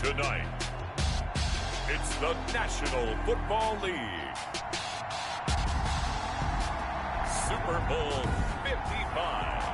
Tonight, it's the National Football League. Super Bowl 55.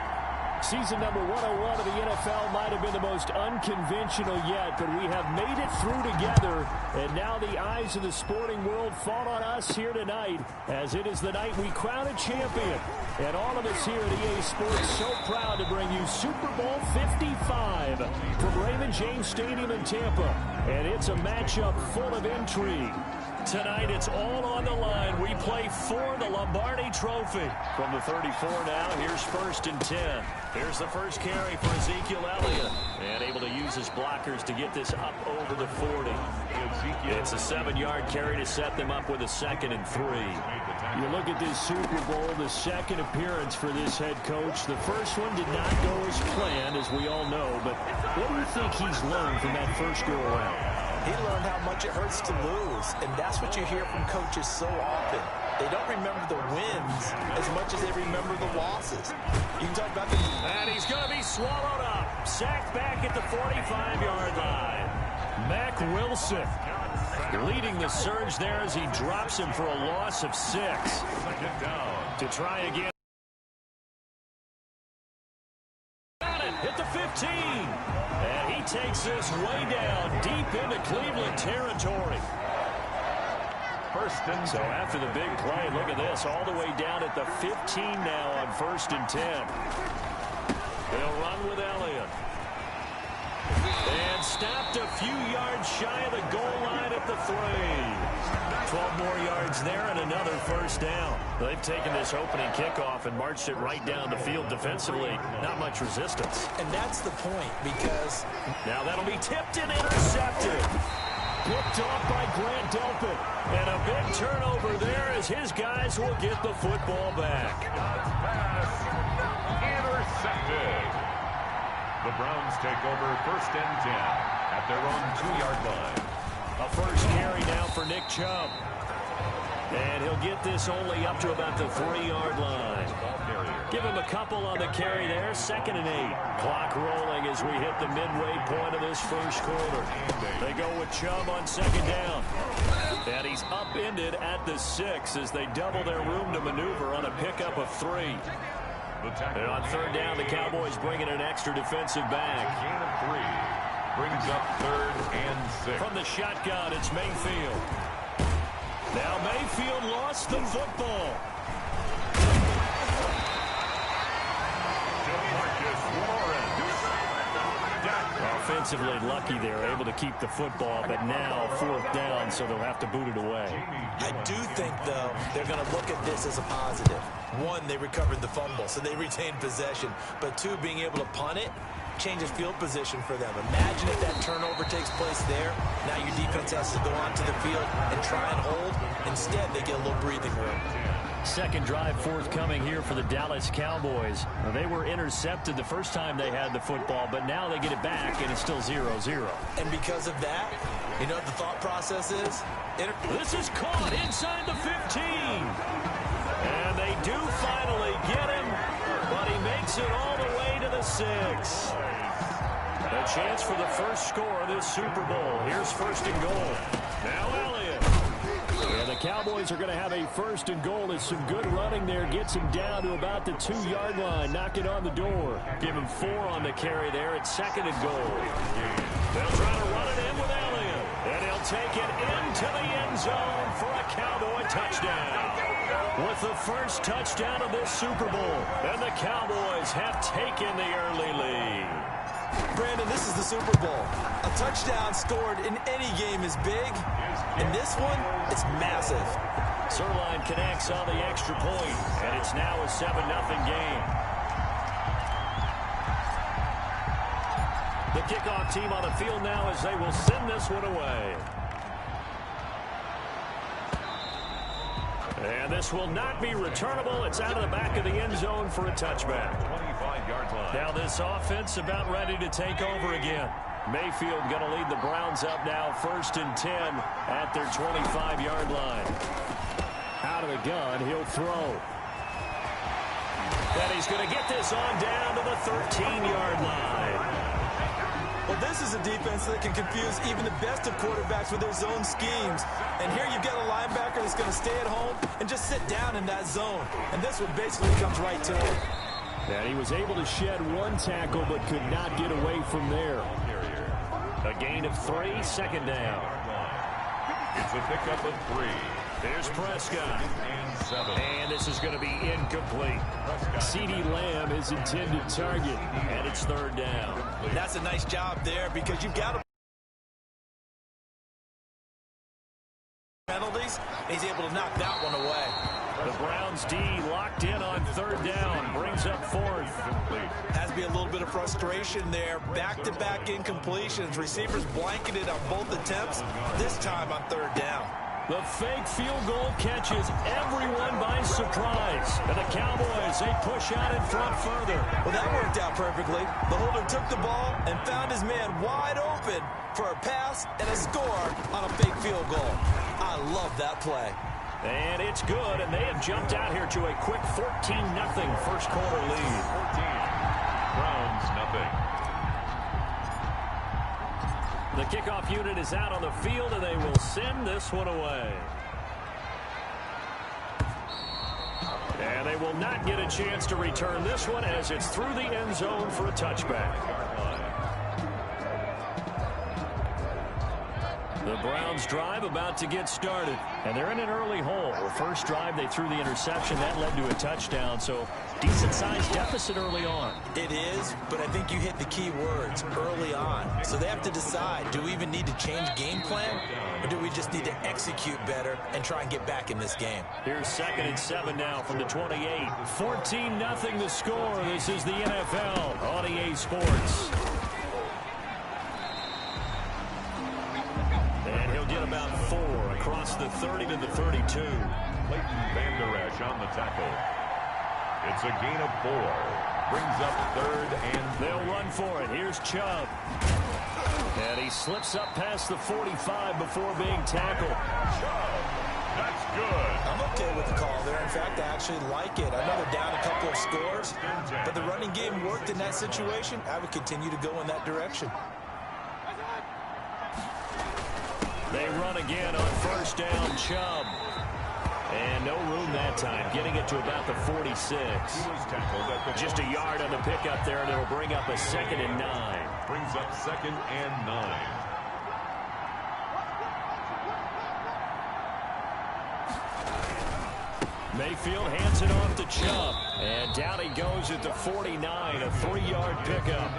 Season number 101 of the NFL might have been the most unconventional yet, but we have made it through together, and now the eyes of the sporting world fall on us here tonight, as it is the night we crown a champion. And all of us here at EA Sports so proud to bring you Super Bowl 55 from Raymond James Stadium in Tampa. And it's a matchup full of intrigue. Tonight, it's all on the line. We play for the Lombardi Trophy. From the 34 now, here's 1st and 10. Here's the first carry for Ezekiel Elliott. And able to use his blockers to get this up over the 40. It's a 7-yard carry to set them up with a 2nd and 3. You look at this Super Bowl, the second appearance for this head coach. The first one did not go as planned, as we all know. But what do you think he's learned from that first go-around? He learned how much it hurts to lose, and that's what you hear from coaches so often. They don't remember the wins as much as they remember the losses. You can talk about the... And he's going to be swallowed up. Sacked back at the 45-yard line. Mack Wilson leading the surge there as he drops him for a loss of 6. To try again. Hit the 15. And he takes this way down deep into Cleveland territory. So after the big play, look at this, all the way down at the 15 now on 1st and 10. They'll run with Elliott. And stopped a few yards shy of the goal line at the 3. 12 more yards there and another 1st down. They've taken this opening kickoff and marched it right down the field defensively. Not much resistance. And that's the point, because... Now that'll be tipped and intercepted. Picked off by Grant Delpit. And a big turnover there as his guys will get the football back. Intercepted. The Browns take over 1st and 10 at their own 2-yard line. A first carry now for Nick Chubb. And he'll get this only up to about the 3-yard line. Give him a couple on the carry there. 2nd and 8. Clock rolling as we hit the midway point of this first quarter. They go with Chubb on 2nd down. And he's upended at the 6 as they double their room to maneuver on a pickup of 3. And on 3rd down, the Cowboys bring in an extra defensive back. Gain of 3. Brings up 3rd and 6. From the shotgun, it's Mayfield. Now Mayfield lost the football. Offensively lucky they're able to keep the football, but now 4th down, so they'll have to boot it away. I do think, though, they're going to look at this as a positive. 1, they recovered the fumble, so they retained possession. But 2, being able to punt it changes field position for them. Imagine if that turnover takes place there. Now your defense has to go onto the field and try and hold. Instead, they get a little breathing room. Second drive forthcoming here for the Dallas Cowboys. They were intercepted the first time they had the football, but now they get it back, and it's still 0-0. And because of that, you know what the thought process is? This is caught inside the 15. And they do finally get him, but he makes it all the way to the 6. A chance for the first score of this Super Bowl. Here's 1st and goal. Now Elliott. And the Cowboys are going to have a 1st and goal. It's some good running there. Gets him down to about the 2-yard line. Knock it on the door. Give him 4 on the carry there. It's 2nd and goal. They'll try to run it in with Elliott. And he'll take it into the end zone for a Cowboy touchdown. With the first touchdown of this Super Bowl. And the Cowboys have taken the early lead. Brandon, this is the Super Bowl. A touchdown scored in any game is big. In this one, it's massive. Sirline connects on the extra point, and it's now a 7-0 game. The kickoff team on the field now as they will send this one away. And this will not be returnable. It's out of the back of the end zone for a touchback. 25-yard line. Now this offense about ready to take over again. Mayfield going to lead the Browns up now 1st and 10 at their 25-yard line. Out of the gun, he'll throw. And he's going to get this on down to the 13-yard line. Well, this is a defense that can confuse even the best of quarterbacks with their zone schemes. And here you've got a linebacker that's going to stay at home and just sit down in that zone. And this one basically comes right to him. And he was able to shed one tackle but could not get away from there. A gain of 3, second down. It's a pickup of 3. There's Prescott. And this is going to be incomplete. CeeDee Lamb is intended target, and it's third down. That's a nice job there because you've got to penalties. He's able to knock that one away. The Browns D locked in on third down. Brings up fourth. Has to be a little bit of frustration there. Back-to-back incompletions. Receivers blanketed on both attempts. This time on third down. The fake field goal catches everyone by surprise. And the Cowboys, they push out in front further. Well, that worked out perfectly. The holder took the ball and found his man wide open for a pass and a score on a fake field goal. I love that play. And it's good, and they have jumped out here to a quick 14-0 first quarter lead. 14. Browns, nothing. The kickoff unit is out on the field, and they will send this one away. And they will not get a chance to return this one as it's through the end zone for a touchback. The Browns drive about to get started, and they're in an early hole. The first drive, they threw the interception. That led to a touchdown, so decent-sized deficit early on. It is, but I think you hit the key words, early on. So they have to decide, do we even need to change game plan, or do we just need to execute better and try and get back in this game? Here's 2nd and 7 now from the 28. 14-0 the score. This is the NFL on EA Sports. And he'll get about 4 across the 30 to the 32. Leighton Vander Esch on the tackle. It's a gain of 4. Brings up 3rd and 3. They'll run for it. Here's Chubb. And he slips up past the 45 before being tackled. Chubb. That's good. I'm okay with the call there. In fact, I actually like it. I know they're down a couple of scores, but the running game worked in that situation. I would continue to go in that direction. They run again on first down, Chubb. And no room that time, getting it to about the 46. Just a yard on the pickup there, and it'll bring up a 2nd and 9. Brings up 2nd and 9. Mayfield hands it off to Chubb. And down he goes at the 49, a 3-yard pickup.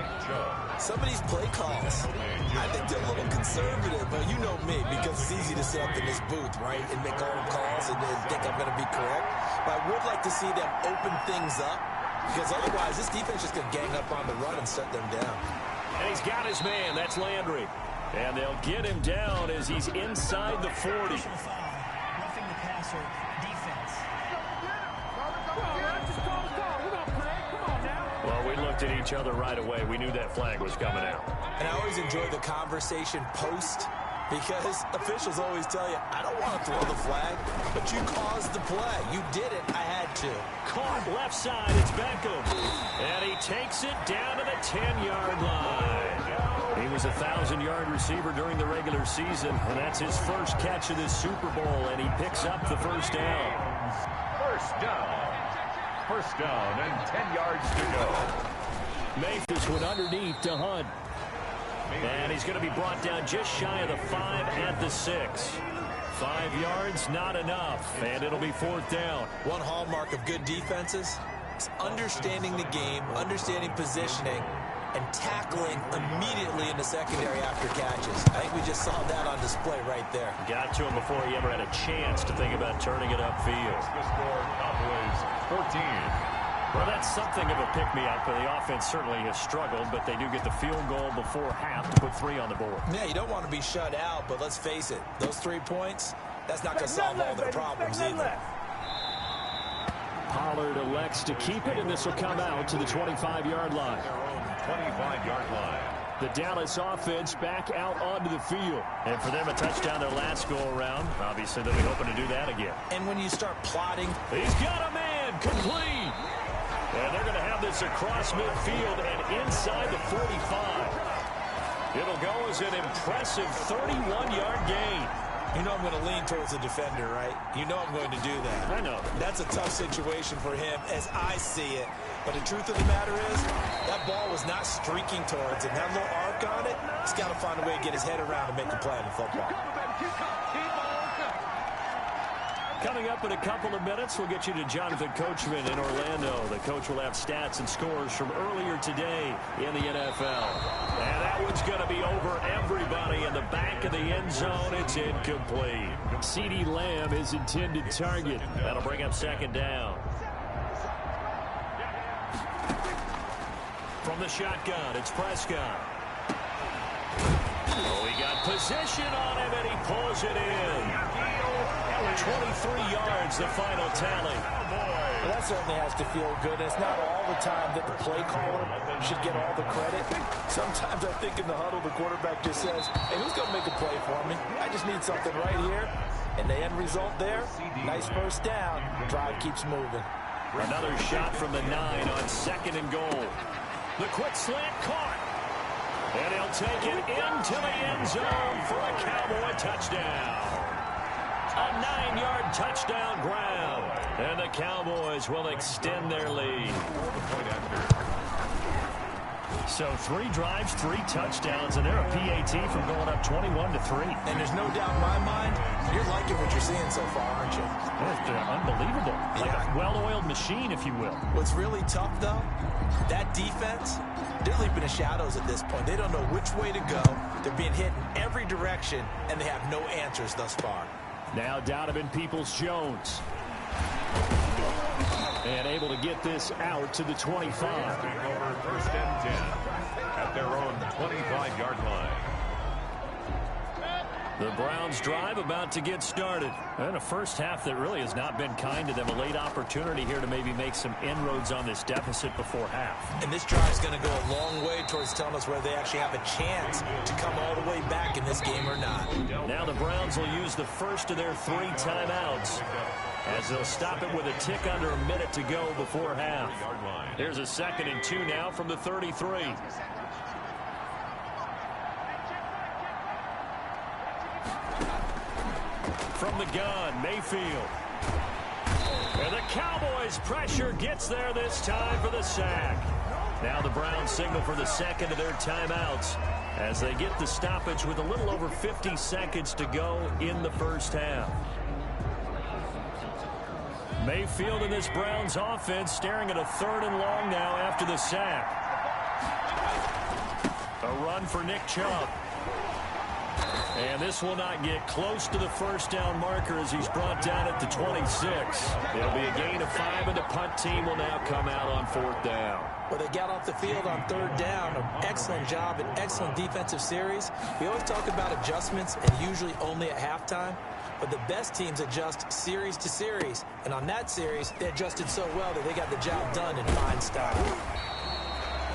Some of these play calls, I think they're a little conservative, but you know me, because it's easy to sit up in this booth, right, and make all the calls and think I'm going to be correct. But I would like to see them open things up, because otherwise this defense is just going to gang up on the run and shut them down. And he's got his man. That's Landry. And they'll get him down as he's inside the 40. Roughing the passer defense. Well, we looked at each other right away. We knew that flag was coming out. And I always enjoy the conversation post, because officials always tell you, I don't want to throw the flag, but you caused the play. You did it. I had to. Caught left side. It's Beckham. And he takes it down to the 10-yard line. He was a 1,000-yard receiver during the regular season, and that's his first catch of this Super Bowl, and he picks up the first down. First down. First down and 10 yards to go. This one underneath to Hunt. And he's going to be brought down just shy of the 5 at the 6. 5 yards, not enough, and it'll be 4th down. One hallmark of good defenses is understanding the game, understanding positioning, and tackling immediately in the secondary after catches. I think we just saw that on display right there. Got to him before he ever had a chance to think about turning it upfield. The score, Cowboys 14. Well, that's something of a pick-me-up, but the offense certainly has struggled, but they do get the field goal before half to put 3 on the board. Yeah, you don't want to be shut out, but let's face it, those 3 points, that's not going to solve all their problems either. Pollard elects to keep it, and this will come out to the 25-yard line. 25-yard line. The Dallas offense back out onto the field. And for them, a touchdown their last go-around. Obviously, they'll be hoping to do that again. And when you start plotting... He's got a man, complete. And they're going to have this across midfield and inside the 45. It'll go as an impressive 31-yard gain. You know I'm going to lean towards the defender, right? You know I'm going to do that. I know. That's a tough situation for him as I see it. But the truth of the matter is, that ball was not streaking towards him. That little arc on it, he's got to find a way to get his head around and make a play on the football. Coming up in a couple of minutes, we'll get you to Jonathan Coachman in Orlando. The coach will have stats and scores from earlier today in the NFL. And that one's going to be over everybody in the back of the end zone. It's incomplete. CeeDee Lamb is intended target. That'll bring up second down. From the shotgun, it's Prescott. Oh, he got position on him, and he pulls it in. 23 yards, the final tally. Well, that certainly has to feel good. It's not all the time that the play caller should get all the credit. Sometimes I think in the huddle, the quarterback just says, hey, who's going to make a play for me? I just need something right here. And the end result there, nice first down. The drive keeps moving. Another shot from the 9 on second and goal. The quick slant caught. And he'll take it into the end zone for a Cowboy touchdown. A 9-yard touchdown ground. And the Cowboys will extend their lead. So 3 drives, 3 touchdowns, and they're a PAT from going up 21-3. And there's no doubt in my mind, you're liking what you're seeing so far, aren't you? They're unbelievable. Like a well-oiled machine, if you will. What's really tough, though, that defense, they're leaping the shadows at this point. They don't know which way to go. They're being hit in every direction, and they have no answers thus far. Now Donovan Peoples-Jones. And able to get this out to the 25. Over first and 10 at their own 25-yard line. The Browns drive about to get started. And a first half that really has not been kind to them. A late opportunity here to maybe make some inroads on this deficit before half. And this drive is going to go a long way towards telling us whether they actually have a chance to come all the way back in this game or not. Now the Browns will use the first of their 3 timeouts, as they'll stop it with a tick under a minute to go before half. Here's a 2nd and 2 now from the 33. From the gun, Mayfield. And the Cowboys' pressure gets there this time for the sack. Now the Browns signal for the 2nd of their timeouts as they get the stoppage with a little over 50 seconds to go in the first half. Mayfield in this Browns offense staring at a 3rd and long now after the sack. A run for Nick Chubb. And this will not get close to the first down marker as he's brought down at the 26. It'll be a gain of 5, and the punt team will now come out on 4th down. Well, they got off the field on 3rd down. An excellent job, an excellent defensive series. We always talk about adjustments, and usually only at halftime. But the best teams adjust series to series. And on that series, they adjusted so well that they got the job done in fine style.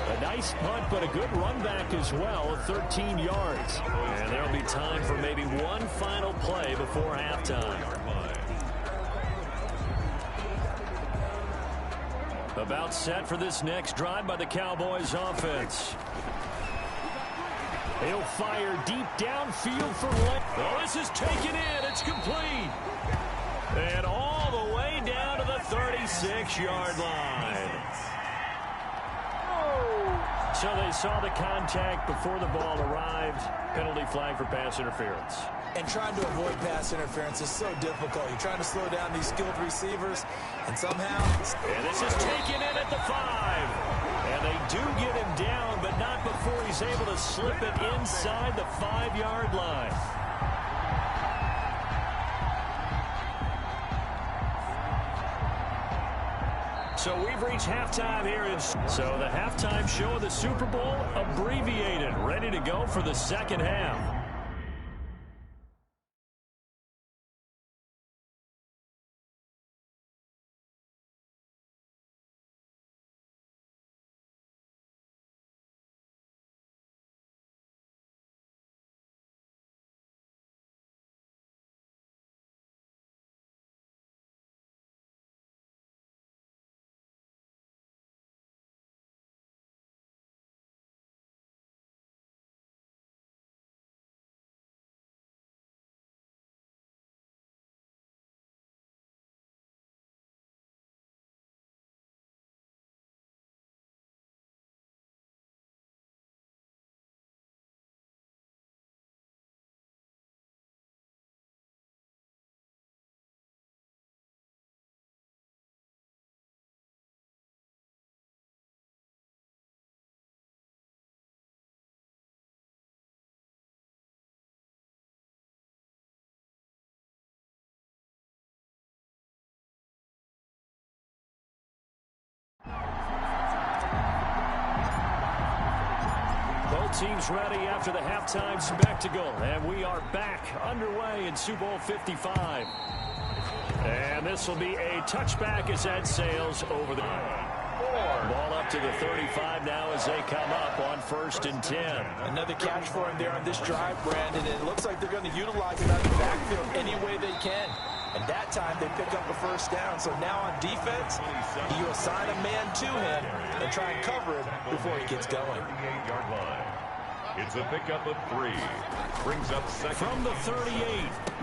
A nice punt, but a good run back as well, 13 yards. And there'll be time for maybe one final play before halftime. About set for this next drive by the Cowboys offense. He'll fire deep downfield for length. Oh, this is taken in. It's complete. And all the way down to the 36-yard line. So they saw the contact before the ball arrived. Penalty flag for pass interference. And trying to avoid pass interference is so difficult. You're trying to slow down these skilled receivers, and somehow... And this is taken in at the 5. And they do get him down, but not before he's able to slip it inside the 5-yard line. So we've reached halftime here. So the halftime show of the Super Bowl abbreviated, ready to go for the second half. Both teams ready after the halftime spectacle. And we are back underway in Super Bowl 55. And this will be a touchback as that sails over the ball up to the 35 now as they come up on 1st and 10. Another catch for him there on this drive, Brandon. And it looks like they're going to utilize him out of the backfield any way they can. And that time they pick up a 1st down. So now on defense, you assign a man to him and try and cover him before he gets going. It's a pickup of 3. Brings up second. From the 38,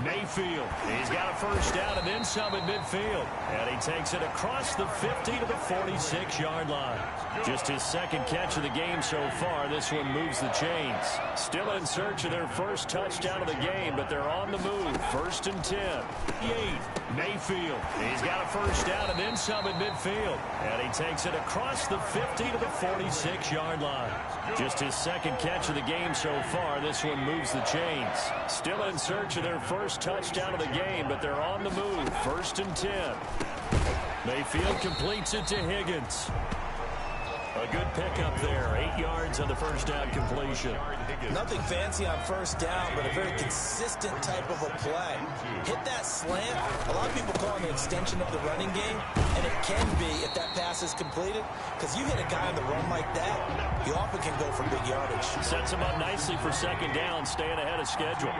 Mayfield. He's got a 1st down and then some at midfield. And he takes it across the 50 to the 46-yard line. Just his 2nd catch of the game so far. This one moves the chains. Still in search of their 1st touchdown of the game, but they're on the move. 1st and 10. 8, Mayfield. He's got a 1st down and then some at midfield. And he takes it across the 50 to the 46-yard line. Just his 2nd catch of the game so far. This one moves the chains. Still in search of their 1st touchdown of the game, but they're on the move. 1st and 10. Mayfield completes it to Higgins. A good pickup there. 8 yards on the 1st down completion. Nothing fancy on 1st down, but a very consistent type of a play. Hit that slant. A lot of people call it an extension of the running game, and it can be if that pass is completed, because you hit a guy on the run like that, you often can go for big yardage. Sets him up nicely for 2nd down, staying ahead of schedule.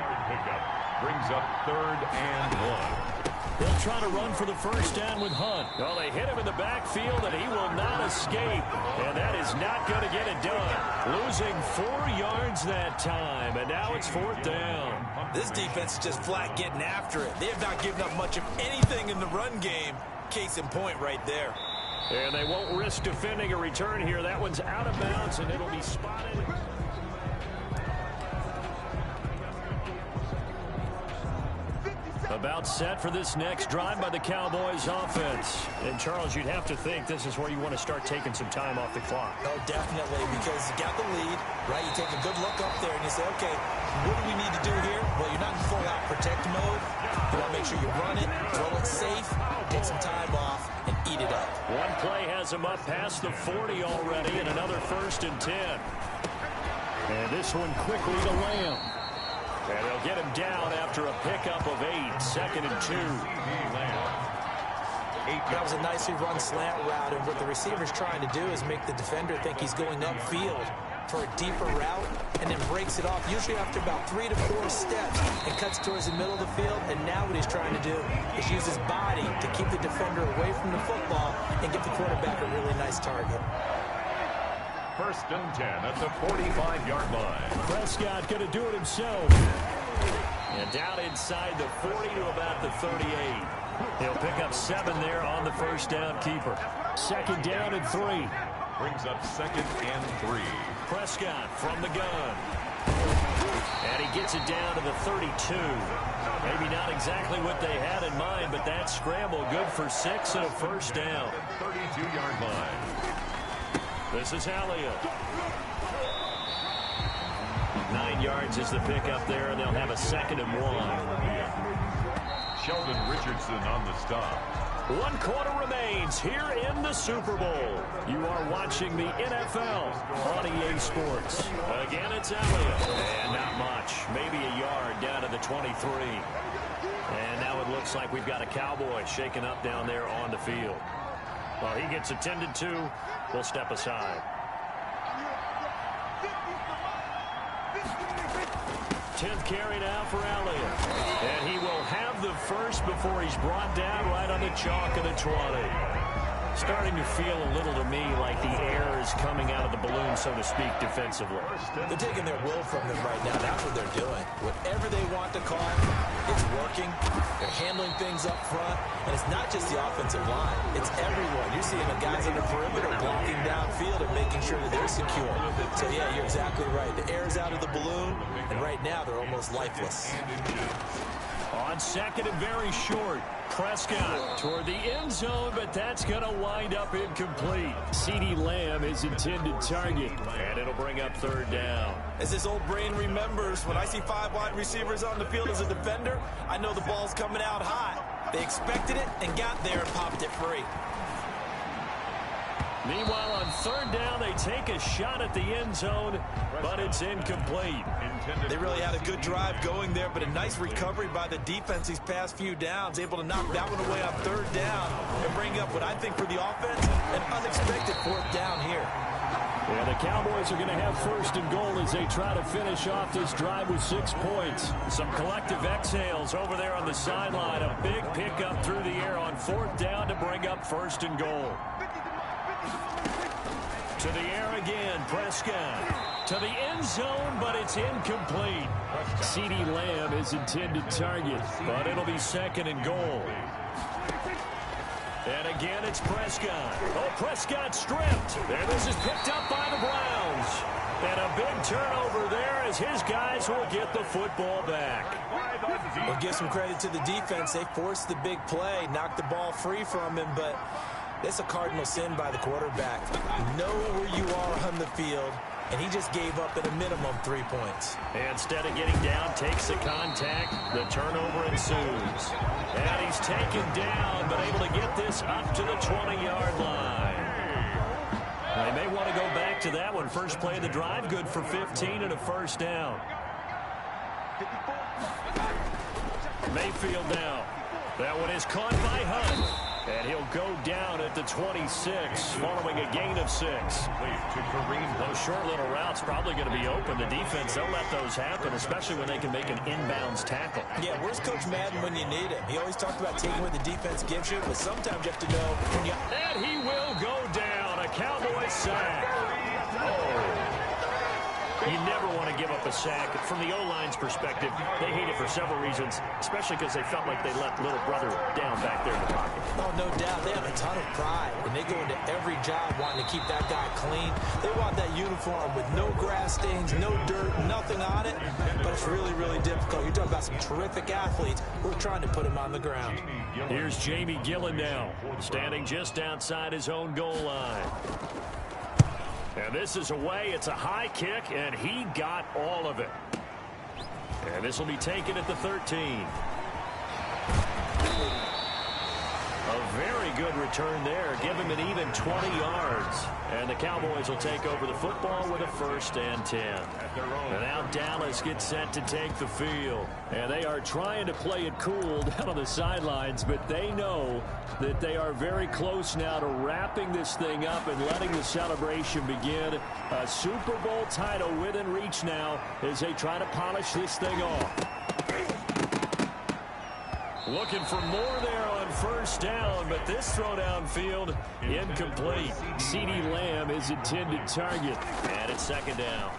Brings up 3rd and 1. They'll try to run for the 1st down with Hunt. Well, they hit him in the backfield, and he will not escape. And that is not going to get it done. Losing 4 yards that time, and now it's 4th down. This defense is just flat getting after it. They have not given up much of anything in the run game. Case in point right there. And they won't risk defending a return here. That one's out of bounds, and it'll be spotted. About set for this next drive by the Cowboys offense. And, Charles, you'd have to think this is where you want to start taking some time off the clock. Oh, definitely, because you got the lead, right? You take a good look up there and you say, okay, what do we need to do here? Well, you're not in full-out protect mode. You want to make sure you run it, throw it safe, take some time off, and eat it up. One play has him up past the 40 already, and another 1st and 10. And this one quickly to Lamb. And they'll get him down after a pickup of 8, 2nd and 2. That was a nicely run slant route, and what the receiver's trying to do is make the defender think he's going upfield for a deeper route, and then breaks it off, usually after about 3 to 4 steps, and cuts towards the middle of the field. And now what he's trying to do is use his body to keep the defender away from the football and give the quarterback a really nice target. 1st and 10 at the 45-yard line. Prescott going to do it himself. And down inside the 40 to about the 38. He'll pick up 7 there on the 1st down keeper. 2nd down and 3. Brings up 2nd and 3. Prescott from the gun. And he gets it down to the 32. Maybe not exactly what they had in mind, but that scramble good for 6 and a 1st down. 32-yard line. This is Elliott. 9 yards is the pickup there, and they'll have a 2nd and 1. Sheldon Richardson on the stop. 1 quarter remains here in the Super Bowl. You are watching the NFL on EA Sports. Again, it's Elliott. And not much. Maybe a yard down to the 23. And now it looks like we've got a Cowboy shaking up down there on the field. While he gets attended to, we'll step aside. 10th carry now for Elliott. And he will have the 1st before he's brought down right on the chalk of the 20. Starting to feel a little to me like the air is coming out of the balloon, so to speak, defensively. They're taking their will from them right now. That's what they're doing. Whatever they want to call it, it's working. They're handling things up front. And it's not just the offensive line. It's everyone. You're seeing the guys on the perimeter blocking downfield and making sure that they're secure. So, yeah, you're exactly right. The air's out of the balloon, and right now they're almost lifeless. On 2nd and very short. Prescott toward the end zone, but that's going to wind up incomplete. CeeDee Lamb is intended target, and it'll bring up 3rd down. As this old brain remembers, when I see 5 wide receivers on the field as a defender, I know the ball's coming out hot. They expected it and got there and popped it free. Meanwhile, on third down, they take a shot at the end zone, but it's incomplete. They really had a good drive going there, but a nice recovery by the defense these past few downs, able to knock that one away on third down and bring up what I think for the offense, an unexpected fourth down here. Yeah, the Cowboys are going to have first and goal as they try to finish off this drive with 6 points. Some collective exhales over there on the sideline. A big pickup through the air on fourth down to bring up first and goal. To the air again, Prescott. To the end zone, but it's incomplete. CeeDee Lamb is intended target, but it'll be second and goal. And again, it's Prescott. Oh, Prescott stripped. There, this is picked up by the Browns. And a big turnover there as his guys will get the football back. Well, give some credit to the defense. They forced the big play, knocked the ball free from him, but it's a cardinal sin by the quarterback. Know where you are on the field, and he just gave up at a minimum 3 points. Instead of getting down, takes the contact. The turnover ensues. And he's taken down, but able to get this up to the 20-yard line. They may want to go back to that one. First play of the drive, good for 15 and a first down. Mayfield now. That one is caught by Hunt. And he'll go down at the 26, following a gain of 6. Those short little routes probably going to be open. The defense, they'll let those happen, especially when they can make an inbounds tackle. Yeah, where's Coach Madden when you need him? He always talked about taking what the defense gives you, but sometimes you have to know when you... And he will go down. A Cowboy sack. Oh. You never want to give up a sack. From the O-line's perspective, they hate it for several reasons, especially because they felt like they let little brother down back there in the pocket. Oh, no doubt. They have a ton of pride, and they go into every job wanting to keep that guy clean. They want that uniform with no grass stains, no dirt, nothing on it, but it's really, really difficult. You're talking about some terrific athletes. We're trying to put him on the ground. Here's Jamie Gillen now, standing just outside his own goal line. And this is away. It's a high kick, and he got all of it. And this will be taken at the 13. A very good return there. Give him an even 20 yards. And the Cowboys will take over the football with a 1st and 10. And now Dallas gets set to take the field. And they are trying to play it cool down on the sidelines, but they know that they are very close now to wrapping this thing up and letting the celebration begin. A Super Bowl title within reach now as they try to polish this thing off. Looking for more there on first down, but this throw downfield incomplete. CeeDee Lamb is intended target, and it's second down.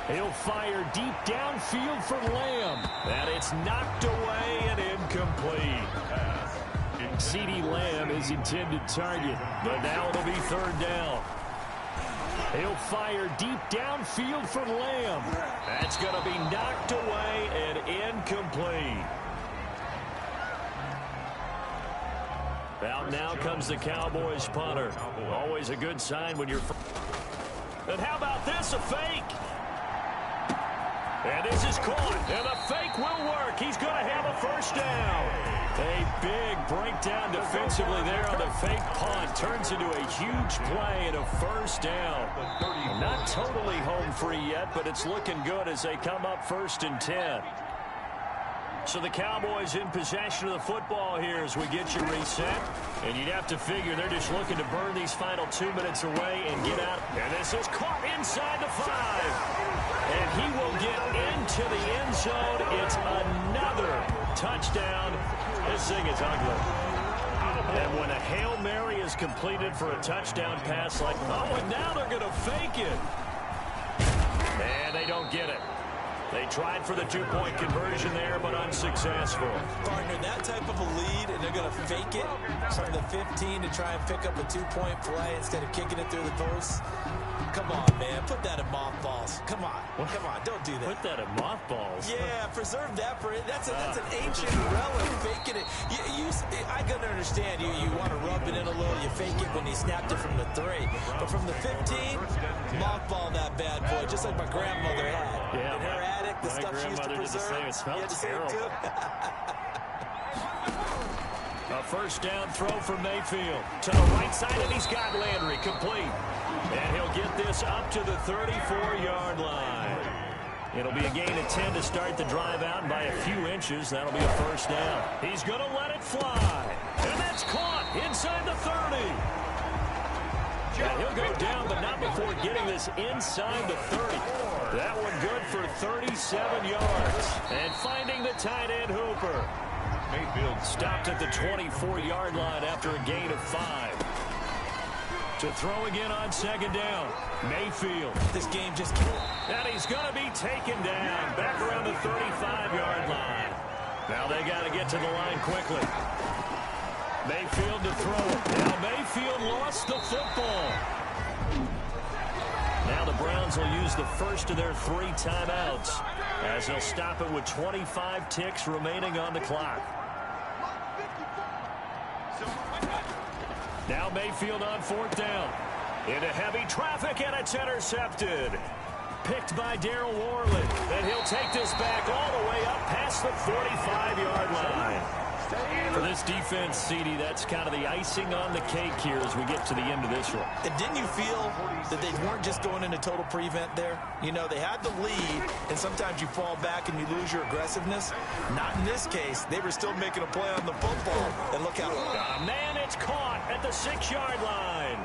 He'll fire deep downfield for Lamb, and it's knocked away and incomplete. CeeDee Lamb is intended target, but now it'll be third down. He'll fire deep downfield for Lamb. That's going to be knocked away and incomplete. Out now comes the Cowboys punter. Always a good sign when you're... And how about this, a fake? And this is caught, and the fake will work. He's going to have a first down. A big breakdown defensively there on the fake punt. Turns into a huge play and a first down. Not totally home free yet, but it's looking good as they come up 1st and 10. So the Cowboys in possession of the football here as we get you reset. And you'd have to figure they're just looking to burn these final 2 minutes away and get out. And this is caught inside the 5. And he will get into the end zone. It's another touchdown. This thing is ugly. And when a Hail Mary is completed for a touchdown pass like, oh, and now they're going to fake it. And they don't get it. They tried for the 2-point conversion there, but unsuccessful. Partner, that type of a lead, and they're going to fake it from the 15 to try and pick up a 2-point play instead of kicking it through the post. Come on, man. Put that in mothballs. Come on. Come on. Don't do that. Put that in mothballs? Yeah, preserve that for it. That's an ancient relic. Faking it. I can understand you want to rub it in a little. You fake it when he snapped it from the 3. But from the 15, mothball that bad boy, just like my grandmother had. Yeah. In her attic, the stuff she used to preserve. It smelled terrible. A first down throw for Mayfield. To the right side, and he's got Landry complete. And he'll get this up to the 34-yard line. It'll be a gain of 10 to start the drive out, and by a few inches, that'll be a first down. He's going to let it fly. And that's caught inside the 30. And he'll go down, but not before getting this inside the 30. That one good for 37 yards. And finding the tight end Hooper. Mayfield stopped at the 24-yard line after a gain of 5. To throw again on second down. Mayfield. This game just can't. And he's going to be taken down back around the 35-yard line. Now they got to get to the line quickly. Mayfield to throw it. Now Mayfield lost the football. Now the Browns will use the first of their 3 timeouts as they'll stop it with 25 ticks remaining on the clock. Now Mayfield on 4th down. Into heavy traffic, and it's intercepted. Picked by Darryl Worley. And he'll take this back all the way up past the 45-yard line. For this defense, CD, that's kind of the icing on the cake here as we get to the end of this one. And didn't you feel that they weren't just going into total prevent there? You know, they had the lead, and sometimes you fall back and you lose your aggressiveness. Not in this case. They were still making a play on the football. And look how... man, it's caught at the 6-yard line.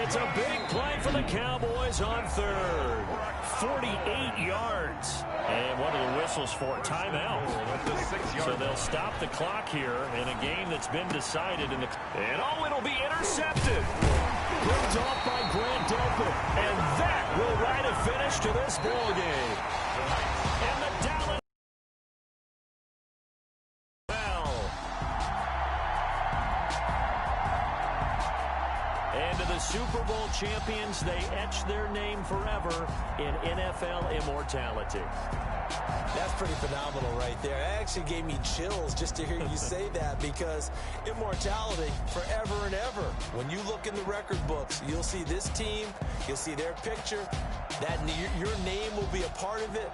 It's a big play for the Cowboys on 3rd. 48 yards. And one of the whistles for a timeout. So they'll stop the clock here in a game that's been decided. And it'll be intercepted. Picked off by Grant Delpit. And that will write a finish to this ball game. And the Dallas... And to the Super Bowl champions, they etch their name forever in NFL immortality. That's pretty phenomenal right there. It actually gave me chills just to hear you say that, because immortality forever and ever. When you look in the record books, you'll see this team, you'll see their picture, that your name will be a part of it.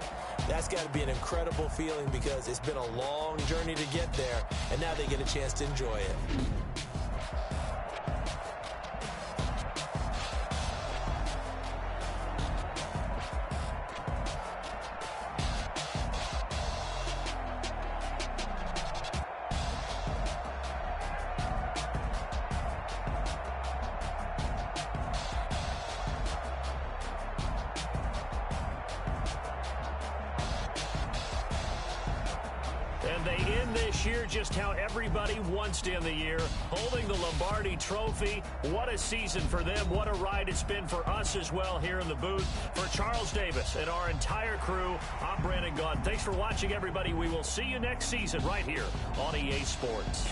That's got to be an incredible feeling, because it's been a long journey to get there, and now they get a chance to enjoy it. And they end this year just how everybody wants to end the year, holding the Lombardi Trophy. What a season for them. What a ride it's been for us as well here in the booth. For Charles Davis and our entire crew, I'm Brandon Gaudin. Thanks for watching, everybody. We will see you next season right here on EA Sports.